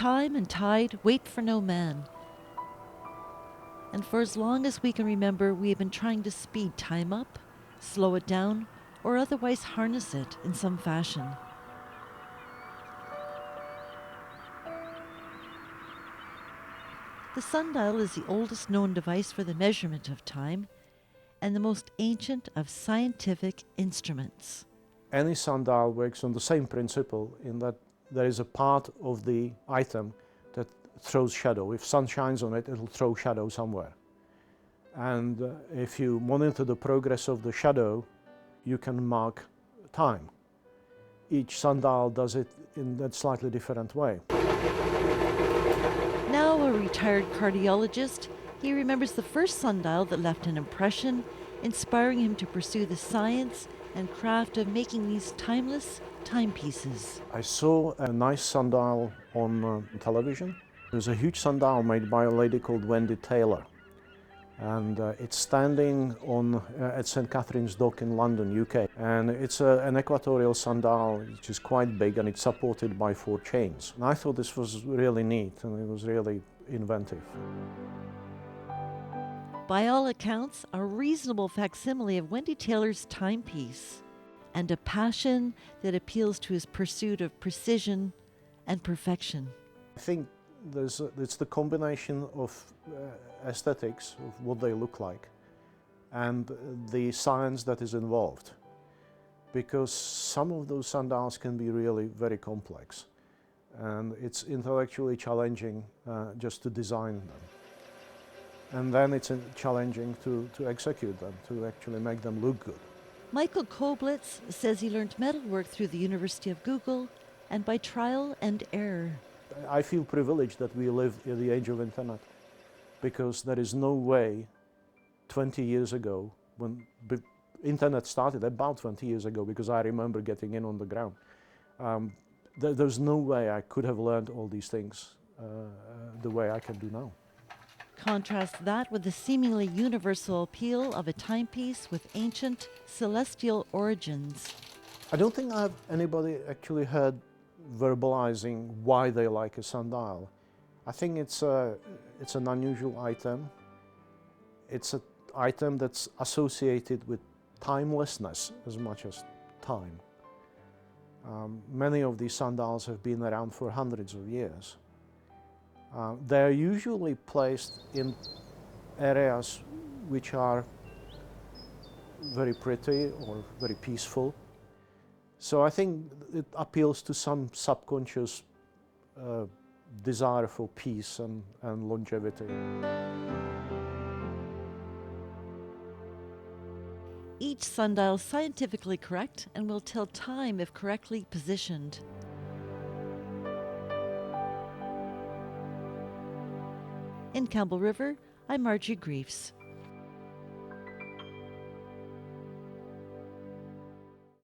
time and tide wait for no man. And for as long as we can remember, we have been trying to speed time up, slow it down, or otherwise harness it in some fashion. The sundial is the oldest known device for the measurement of time and the most ancient of scientific instruments. Any sundial works on the same principle in that there is a part of the item that throws shadow. If sun shines on it, it'll throw shadow somewhere. And if you monitor the progress of the shadow, you can mark time. Each sundial does it in a slightly different way. Now a retired cardiologist, he remembers the first sundial that left an impression, inspiring him to pursue the science and craft of making these timeless timepieces. I saw a nice sundial on television. There's a huge sundial made by a lady called Wendy Taylor. And it's standing on at St. Catherine's Dock in London, UK. And it's an equatorial sundial, which is quite big, and it's supported by 4 chains. And I thought this was really neat, and it was really inventive. By all accounts, a reasonable facsimile of Wendy Taylor's timepiece, and a passion that appeals to his pursuit of precision and perfection. I think it's the combination of aesthetics, of what they look like, and the science that is involved. Because some of those sundials can be really very complex, and it's intellectually challenging just to design them. And then it's challenging to execute them, to actually make them look good. Michael Koblic says he learned metalwork through the University of Google and by trial and error. I feel privileged that we live in the age of internet, because there is no way 20 years ago, when the internet started, about 20 years ago, because I remember getting in on the ground, there's no way I could have learned all these things the way I can do now. Contrast that with the seemingly universal appeal of a timepiece with ancient celestial origins. I don't think I've anybody actually heard verbalizing why they like a sundial. I think it's an unusual item. It's an item that's associated with timelessness as much as time. Many of these sundials have been around for hundreds of years. They're usually placed in areas which are very pretty or very peaceful. So I think it appeals to some subconscious desire for peace and longevity. Each sundial is scientifically correct and will tell time if correctly positioned. In Campbell River, I'm Margie Griefs.